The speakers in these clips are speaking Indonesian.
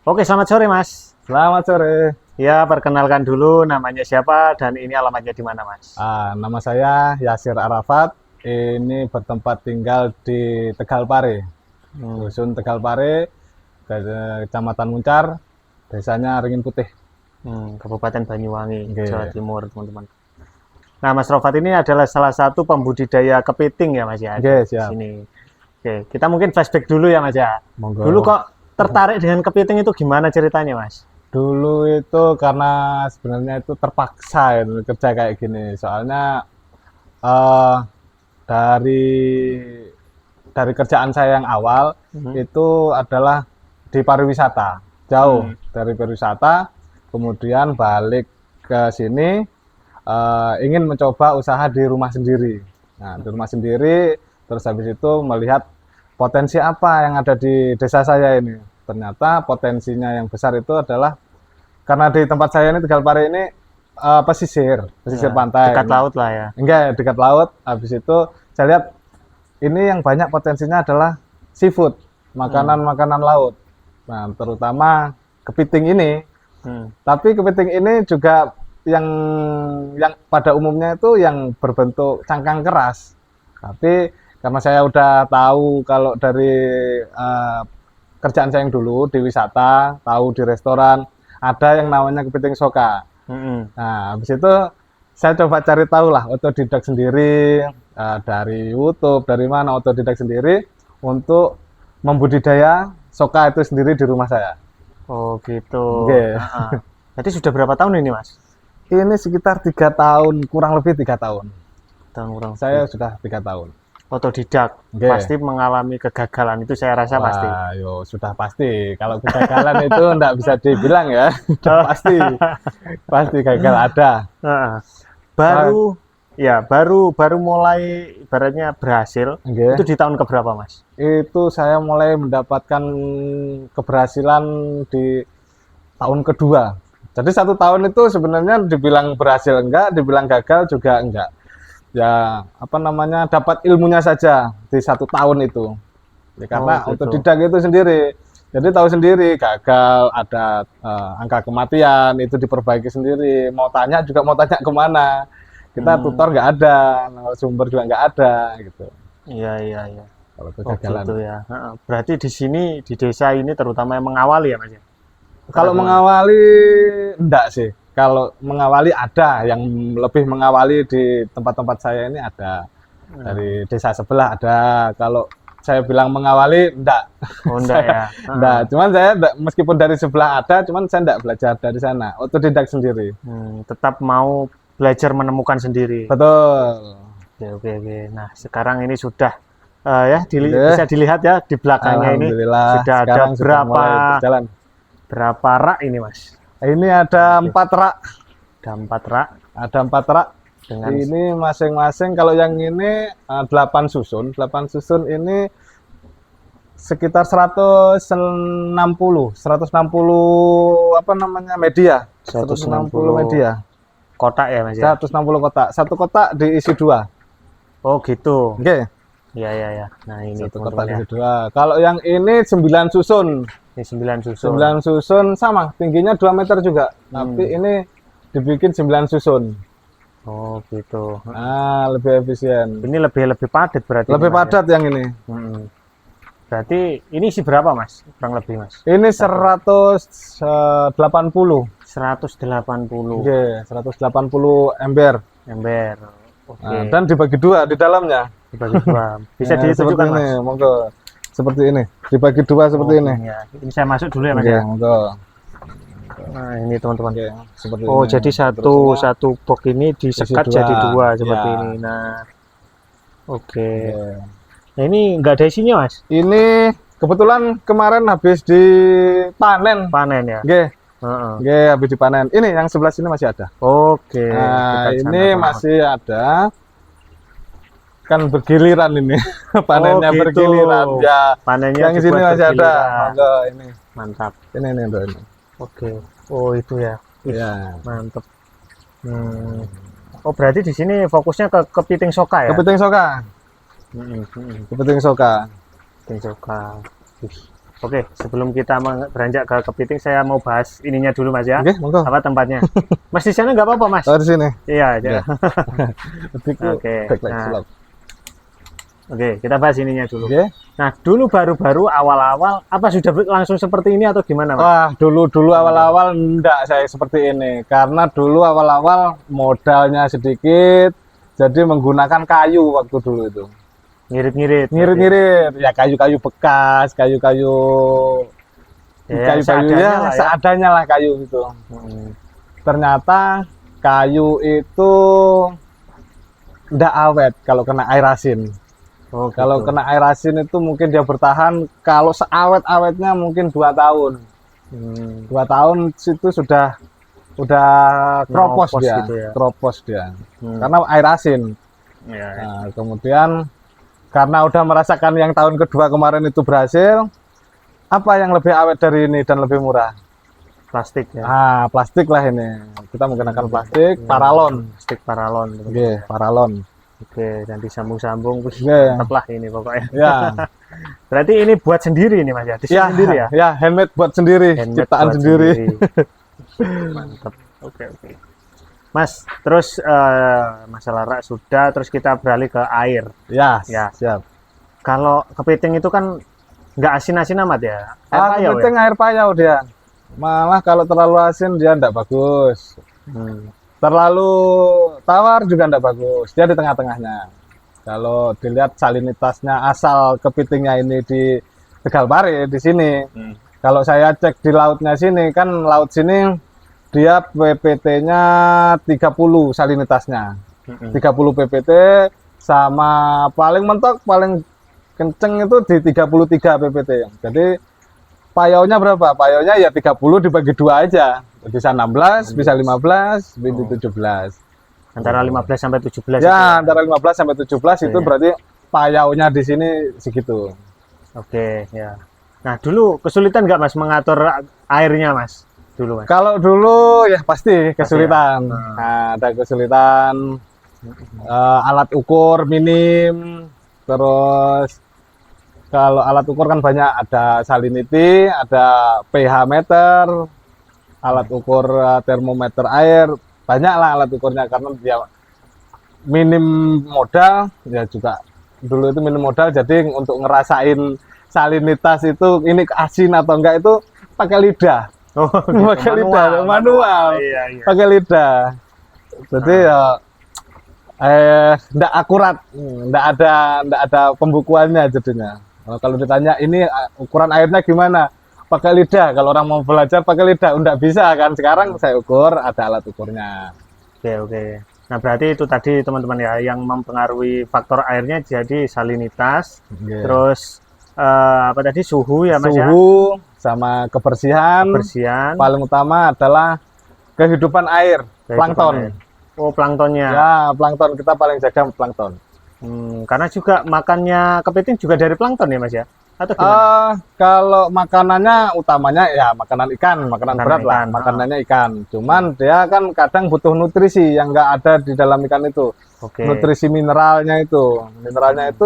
Oke, selamat sore, Mas. Selamat sore. Ya, perkenalkan dulu namanya siapa dan ini alamatnya di mana, Mas? Nama saya Yasir Arafat. Ini bertempat tinggal di Tegalpare, Hmm, Dusun Tegalpare, Kecamatan Muncar, desanya Ringin Putih. Kabupaten Banyuwangi, Jawa Oke, Timur, teman-teman. Nah, Mas Rofat ini adalah salah satu pembudidaya kepiting ya, Mas ya, oke, ada di siap. sini. Oke, kita mungkin flashback dulu ya, Mas ya. Dulu Monggo. kok tertarik dengan kepiting itu gimana ceritanya, Mas? Dulu itu karena sebenarnya itu terpaksa ya kerja kayak gini. Soalnya eh, dari kerjaan saya yang awal Hmm. itu adalah di pariwisata, jauh Hmm. dari pariwisata, kemudian balik ke sini ingin mencoba usaha di rumah sendiri. Nah, di rumah sendiri, terus habis itu melihat potensi apa yang ada di desa saya ini. Ternyata potensinya yang besar itu adalah karena di tempat saya ini Tegalpare ini pesisir Ya, pantai. dekat Nah, laut lah ya. enggak dekat laut. Habis itu saya lihat ini yang banyak potensinya adalah seafood, Hmm. makanan-makanan laut. Nah, terutama kepiting ini. Hmm. Tapi kepiting ini juga yang pada umumnya itu yang berbentuk cangkang keras. Tapi karena saya udah tahu kalau dari eh, kerjaan saya yang dulu di wisata, tahu di restoran, ada yang namanya kepiting soka. Hmm. Nah, habis itu saya coba cari tahu lah otodidak sendiri dari YouTube, dari mana otodidak sendiri untuk membudidaya soka itu sendiri di rumah saya. Oh, gitu. Oke. Heeh. Berarti sudah berapa tahun ini, Mas? Ini sekitar 3 tahun, kurang lebih 3 tahun. Tahun kurang Saya lebih. sudah 3 tahun. Otodidak Oke. pasti mengalami kegagalan itu saya rasa pasti. Wah, yo sudah pasti. Kalau kegagalan itu enggak bisa dibilang ya. Sudah Oh, pasti, pasti gagal ada. heeh. Wah, Baru ya baru baru mulai ibaratnya berhasil itu oke. di tahun keberapa, Mas? Itu saya mulai mendapatkan keberhasilan di tahun kedua. Jadi 1 tahun itu sebenarnya dibilang berhasil enggak, dibilang gagal juga enggak. Ya, apa namanya, dapat ilmunya saja di 1 tahun itu. Ya, Oh, karena gitu. otodidak itu sendiri. Jadi tahu sendiri gagal, ada angka kematian itu diperbaiki sendiri. Mau tanya juga mau tanya kemana. Kita Hmm, tutor nggak ada, sumber juga nggak ada gitu. iya iya iya. Kalau Oh, kegagalan. gitu ya. Heeh. Berarti di sini di desa ini terutama yang mengawali ya, Mas ya? Atau Kalau gimana? mengawali enggak sih. Kalau mengawali ada yang lebih mengawali di tempat-tempat saya ini ada. Hmm. Dari desa sebelah ada. Kalau saya bilang mengawali enggak. Oh, enggak Saya ya. enggak. Heeh. Cuman saya enggak, meskipun dari sebelah ada, cuman saya enggak belajar dari sana. Otodidak sendiri. Tetap mau belajar menemukan sendiri. Betul. Oke, oke, oke. Nah, sekarang ini sudah ya bisa Oke. dilihat ya di belakangnya ini Alhamdulillah sudah ada sekarang sudah mulai berjalan. berapa rak ini, Mas? Ini ada Oke, 4 rak. ada 4 rak Ada 4 rak. dengan Ini masing-masing kalau yang ini 8 susun. 8 susun ini sekitar 160 apa namanya media. 160 160 media. kotak ya, Mas ya? 160 kotak. Satu kotak diisi 2. Oh, gitu. Oke. Okay. Ya, ya, ya. Nah, ini Satu teman-teman kotak ya. diisi 2. Kalau yang ini 9 susun. Ini 9 susun. 9 susun sama, tingginya 2 meter juga. Tapi Hmm. ini dibikin 9 susun. Oh, gitu. Lebih efisien. Ini lebih lebih padat berarti ini, Lebih Mas ya? padat yang ini. Hmm. Berarti ini isi berapa, Mas? Kurang lebih, Mas. Ini Satu. 180. 180 Oke, 180 ember. ember. Nah, Oke. dan dibagi 2 di dalamnya. Dibagi dua. Bisa Ya, seperti ditunjukkan, ini, Mas? monggo. Seperti ini, dibagi 2 Oh, seperti ini. gini ya. Ini saya masuk dulu ya, Mas Oke, ya. monggo. Nah, ini teman-teman. Oke, seperti Oh, ini. jadi Terus satu semua satu box ini isi disekat jadi 2. dua Ya. seperti ini. Nah, oke. Oke. Nah, ini nggak ada isinya, Mas? Ini kebetulan kemarin habis dipanen. Panen ya? Oke, Heeh. oke, habis dipanen. Ini yang sebelah sini masih ada. Oke, Nah, dekat sana, ini teman-teman. masih ada. Kan bergiliran ini. Panennya Oh, gitu. bergiliran. Ya, Panennya yang di sini dibuat masih ada. bergiliran. Monggo ini. Mantap. Ini untuk ini. Oke. Oh, itu ya. Wih, Ya. mantap. Hmm. Oh, berarti di sini fokusnya ke kepiting soka ya? Kepiting soka. Hmm, hmm. Kepiting soka. Kepiting soka. Wih. Oke, sebelum kita beranjak ke kepiting, saya mau bahas ininya dulu Mas ya. Oke, monggo. Apa tempatnya? Mas di sana nggak apa-apa Mas? Oh, di sini. Iya aja. Ya. Oke, Backlight nah. sulap. Oke, kita bahas ininya dulu. Oke. Nah, dulu baru-baru awal-awal apa sudah langsung seperti ini atau gimana Mas? Wah, dulu awal-awal enggak saya seperti ini. Karena dulu awal-awal modalnya sedikit, jadi menggunakan kayu waktu dulu itu. Ngirit-ngirit. Ngirit-ngirit, ya kayu-kayu bekas, kayu-kayu Ya, kayu-kayu seadanya ya, lah ya. seadanya lah kayu itu. Ternyata kayu itu ndak awet kalau kena air asin. Oh, Kalau gitu. kena air asin itu mungkin dia bertahan, kalau seawet-awetnya mungkin 2 tahun. 2 tahun itu sudah kropos Meropos dia, gitu ya. kropos dia. Karena air asin. Ya, ya. Nah, kemudian karena udah merasakan yang tahun kedua kemarin itu berhasil, apa yang lebih awet dari ini dan lebih murah? Plastik ya. Ah, plastik lah ini. Kita menggunakan plastik paralon. Plastik paralon. Oke, paralon. Oke, dan disambung-sambung. Wih, Oke. mantap lah ini pokoknya. Ya. Berarti ini buat sendiri nih Mas ya? Desain sendiri ya? Ya, handmade buat sendiri, Handmade ciptaan buat sendiri. Mantap. Oke, oke. Mas, terus masalah rak sudah, terus kita beralih ke air. Ya, Ya. siap. Kalau kepiting itu kan nggak asin-asin amat ya? Air payau Penting air payau dia. Malah kalau terlalu asin dia enggak bagus. Terlalu tawar juga enggak bagus. Dia di tengah-tengahnya. Kalau dilihat salinitasnya asal kepitingnya ini di Tegalpare di sini. Kalau saya cek di lautnya sini, kan laut sini dia PPT-nya 30 salinitasnya. 30 PPT sama paling mentok paling kenceng itu di 33 PPT. Jadi payaunya berapa? Payaunya ya 30 dibagi 2 aja. Bisa 16, bisa 15, bisa 17. Antara 15 sampai 17 Ya, antara 15 sampai 17 itu ya. berarti payaunya di sini segitu. Oke, ya. Nah, dulu kesulitan nggak Mas mengatur airnya Mas? Dulu Mas. Kalau dulu ya pasti kesulitan. ya. Nah, ada kesulitan. Alat ukur minim. Terus kalau alat ukur kan banyak, ada salinity, ada pH meter, alat ukur termometer air, banyak lah alat ukurnya karena dia minim modal, ya juga dulu itu minim modal, jadi untuk ngerasain salinitas itu ini asin atau enggak itu pakai lidah. Oh, gitu. Pakai lidah, manual. Iya, iya. Pakai lidah. Jadi ya enggak akurat, enggak ada pembukuannya jadinya. Kalau ditanya ini ukuran airnya gimana? Pakai lidah. Kalau orang mau belajar pakai lidah, enggak bisa kan. Sekarang saya ukur, ada alat ukurnya. Oke, oke. Nah, berarti itu tadi teman-teman ya yang mempengaruhi faktor airnya jadi salinitas, terus apa tadi suhu ya Mas ya? Suhu sama kebersihan. Kebersihan. Paling utama adalah kehidupan air, plankton. Air. Oh, planktonnya. Ya, plankton kita paling jaga plankton. Karena juga makannya kepiting juga dari plankton ya Mas ya? Atau gimana? Kalau makanannya utamanya ya makanan ikan, makanan berat lah, makanannya ikan. Cuman dia kan kadang butuh nutrisi yang nggak ada di dalam ikan itu. Oke. Nutrisi mineralnya itu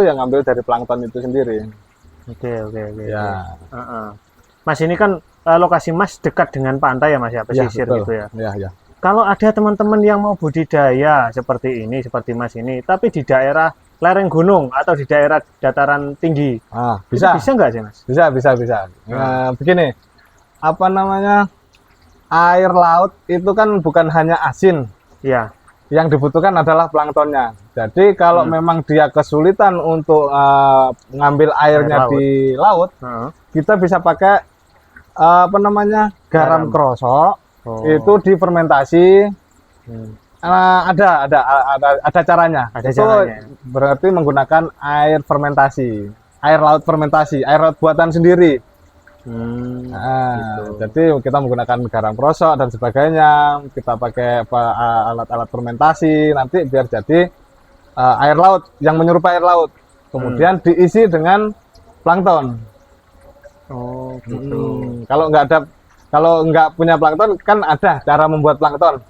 yang ngambil dari plankton itu sendiri. Oke. Ya. Mas, ini kan lokasi Mas dekat dengan pantai ya Mas ya, pesisir betul. gitu ya. Ya. Kalau ada teman-teman yang mau budidaya seperti ini, seperti Mas ini, tapi di daerah lereng gunung atau di daerah dataran tinggi, bisa nggak sih Mas? Bisa. Nah, begini, apa namanya, air laut itu kan bukan hanya asin. Iya. Yang dibutuhkan adalah planktonnya. Jadi kalau memang dia kesulitan untuk ngambil airnya di laut, kita bisa pakai apa namanya, garam krosok. Itu difermentasi. Ada caranya. Caranya. Berarti menggunakan air fermentasi, air laut fermentasi, air laut buatan sendiri. Gitu. Jadi kita menggunakan garam krosok dan sebagainya. Kita pakai alat-alat fermentasi nanti biar jadi air laut yang menyerupai air laut. Kemudian diisi dengan plankton. Oh, gitu. Kalau nggak punya plankton kan ada cara membuat plankton.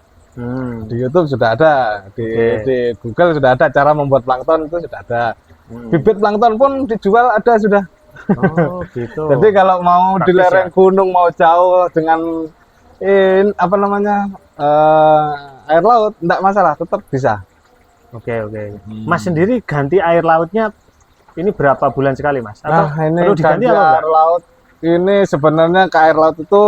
Di YouTube sudah ada, di Google sudah ada cara membuat plankton, itu sudah ada. Bibit plankton pun dijual ada sudah. Oh, gitu. Jadi kalau mau di Praktis lereng gunung mau jauh dengan apa namanya air laut, enggak masalah, tetap bisa. Oke, oke. Mas sendiri ganti air lautnya ini berapa bulan sekali, Mas? Atau Nah, ini perlu diganti ganti apa enggak? air laut. Ini sebenarnya ke air laut itu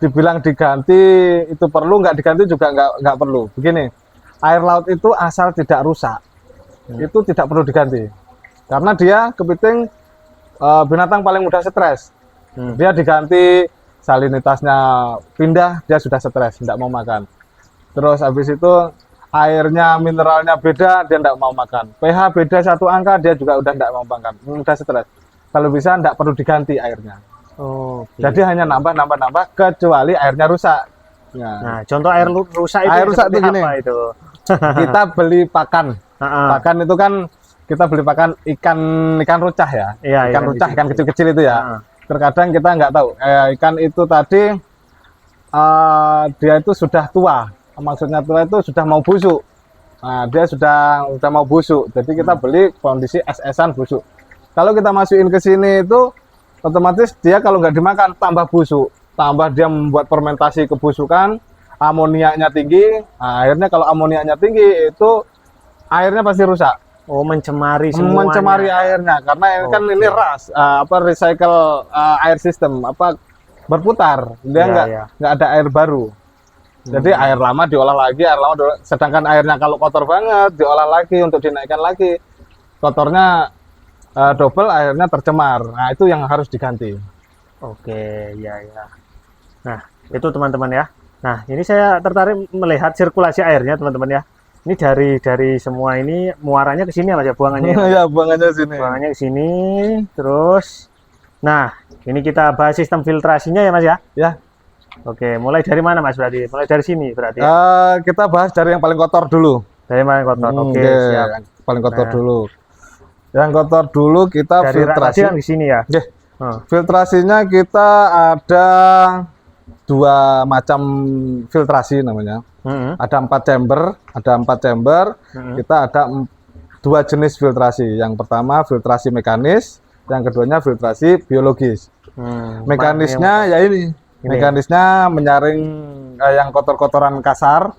dibilang diganti itu perlu, nggak diganti juga nggak perlu. Begini, air laut itu asal tidak rusak, itu tidak perlu diganti. Karena dia kepiting binatang paling mudah stres. Dia diganti salinitasnya pindah, dia sudah stres, tidak mau makan. Terus habis itu airnya mineralnya beda, dia tidak mau makan. pH beda satu angka, dia juga udah tidak mau makan, udah stres. Kalau bisa tidak perlu diganti airnya. Oh, oke. Jadi hanya nambah kecuali airnya rusak. Ya. Nah, contoh air rusak itu Air rusak seperti itu gini. apa itu? Kita beli pakan. Heeh. Pakan itu kan kita beli pakan ikan rucah ya. Iya, Ikan rucah, ikan kecil-kecil itu ya. Heeh. Terkadang kita nggak tahu ikan itu tadi dia itu sudah tua. Maksudnya tua itu sudah mau busuk. Nah, dia sudah mau busuk. Jadi kita beli kondisi es-esan busuk. Kalau kita masukin ke sini itu otomatis dia kalau nggak dimakan tambah busuk. Tambah dia membuat fermentasi kebusukan, amoniaknya tinggi. Nah, akhirnya kalau amoniaknya tinggi itu airnya pasti rusak. Oh, mencemari semuanya. Mencemari airnya karena kan ini ras recycle air system berputar. Dia nggak ada air baru. Jadi air lama diolah lagi, sedangkan airnya kalau kotor banget diolah lagi untuk dinaikkan lagi, kotornya double, airnya tercemar. Nah, itu yang harus diganti. Oke, ya. Nah, itu teman-teman ya. Nah, ini saya tertarik melihat sirkulasi airnya, teman-teman ya. Ini dari semua ini muaranya ke sini ya, Mas ya, buangannya. Ya, buangannya sini. Buangannya ke sini, terus. Nah, ini kita bahas sistem filtrasinya ya, Mas ya. Ya. Oke, mulai dari mana, Mas, berarti? Mulai dari sini berarti ya? Kita bahas dari yang paling kotor dulu. Dari mana kotor? Oke, siap. Yang paling kotor dulu. Yang kotor dulu kita Dari filtrasi. kan di sini ya. Filtrasinya kita ada dua macam filtrasi namanya. Ada 4 chamber. Kita ada dua jenis filtrasi. Yang pertama filtrasi mekanis, yang keduanya filtrasi biologis. Mekanisnya ya ini. Mekanisnya menyaring yang kotoran kasar,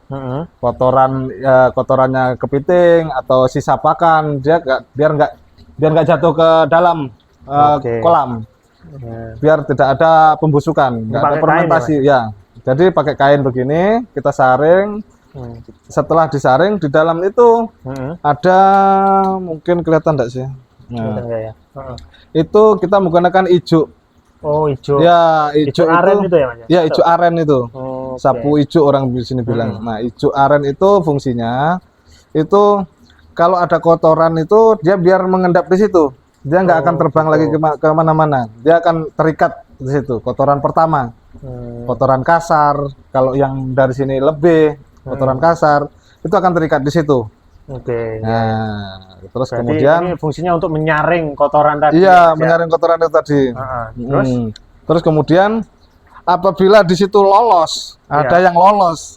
kotorannya kepiting atau sisa pakan, dia biar nggak jatuh ke dalam kolam, biar tidak ada pembusukan, nggak ada fermentasi ya. Jadi pakai kain begini kita saring. Setelah disaring di dalam itu ada, mungkin kelihatan enggak sih? Nah, itu kita menggunakan ijuk. Oh, hijau. Ya, hijau aren itu ya, Mas? Ya, hijau aren itu. Sapu Okay. hijau orang di sini bilang. Nah, hijau aren itu fungsinya itu kalau ada kotoran itu dia biar mengendap di situ. Dia nggak akan terbang lagi ke mana-mana. Dia akan terikat di situ. Kotoran pertama. Kotoran kasar, kalau yang dari sini lebih kotoran kasar, itu akan terikat di situ. Oke. Nah, terus Berarti kemudian ini fungsinya untuk menyaring kotoran tadi. iya, menyaring kotoran itu tadi. Terus Terus kemudian apabila di situ lolos, ada yang lolos,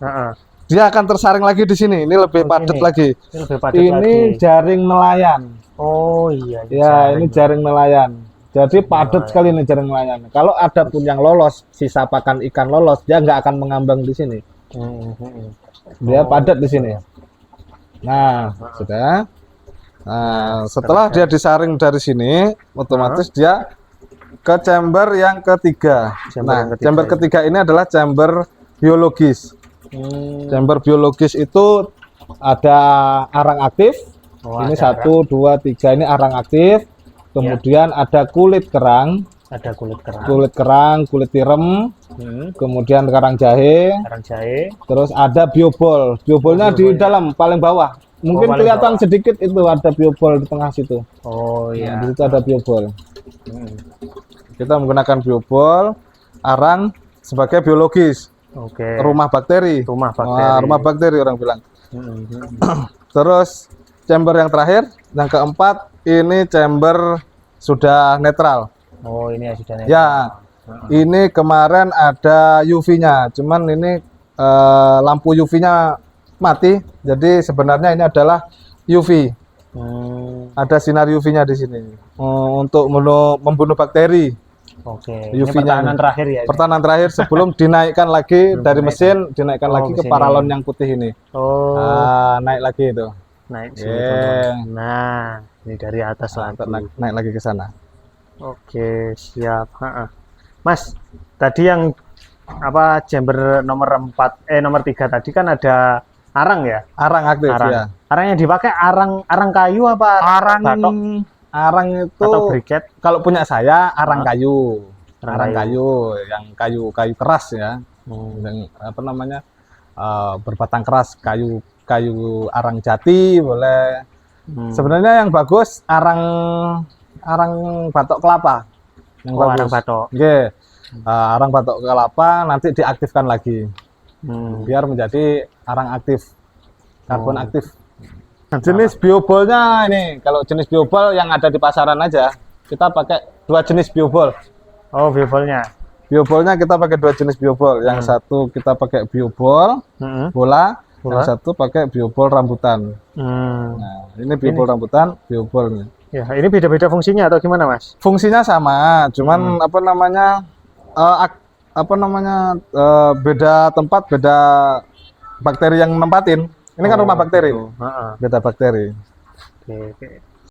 dia akan tersaring lagi di sini. Ini lebih padat lagi. Ini lebih padat ini lagi. jaring nelayan. Oh iya. Ya, ini jaring nelayan. Jadi padat sekali nih jaring nelayan. Kalau ada pun yang lolos, sisa pakan ikan lolos, dia nggak akan mengambang di sini. Dia padat di sini. Nah, sudah. Nah, setelah dia disaring dari sini, otomatis dia ke chamber yang ketiga. Chamber ketiga ini adalah chamber biologis. Chamber biologis itu ada arang aktif. Ini 1, 2, 3 ini arang aktif. Kemudian ada kulit kerang. Ada kulit kerang. Kulit kerang, kulit tiram. Kemudian karang jahe. Terus ada biobol. Biobolnya di dalam paling bawah. Mungkin kelihatan sedikit itu ada biobol di tengah situ. Oh iya. Nah, di situ ada biobol. Kita menggunakan biobol, arang sebagai biologis. Oke. Rumah bakteri. Rumah bakteri orang bilang. Terus chamber yang terakhir, yang keempat, ini chamber sudah netral. Oh, ini sudah netral. Ya. Ini kemarin ada UV-nya, cuman ini lampu UV-nya mati. Jadi sebenarnya ini adalah UV. Ada sinar UV-nya di sini untuk membunuh bakteri. Oke. Ini UV-nya pertahanan terakhir ya. Ini? pertahanan terakhir sebelum dinaikkan lagi Sebelum dari dinaikkan. mesin, dinaikkan Oh, lagi ke ke sini. paralon yang putih ini. Oh, Naik lagi itu. naik sini Yeah. teman-teman. Nah, ini dari atas lagi. Naik lagi ke sana. Oke, siap. Mas, tadi yang apa chamber nomor 3 tadi kan ada arang ya? Arang aktif Arang. ya. Arang yang dipakai arang kayu apa Arang batok arang itu atau briket? kalau punya saya arang kayu. Arang Arang kayu yang kayu keras ya. Hmm. Yang apa namanya? Berbatang keras, kayu arang jati boleh. Sebenarnya yang bagus arang batok kelapa. Yang Oh, bagus. arang batok. Nggih. Arang batok kelapa nanti diaktifkan lagi. Biar menjadi arang aktif. Karbon aktif. Nah, jenis biobolnya ini, kalau jenis biobol yang ada di pasaran aja, kita pakai 2 jenis biobol. Oh, biobolnya. Biobolnya kita pakai 2 jenis biobol. Yang satu kita pakai biobol bola, yang satu pakai biobol rambutan. Nah, ini biobol rambutan, biobol ini. Ya, ini beda-beda fungsinya atau gimana, Mas? Fungsinya sama, cuman beda tempat, beda bakteri yang nempatin. Ini kan rumah bakteri. Gitu. Beda bakteri. Oke.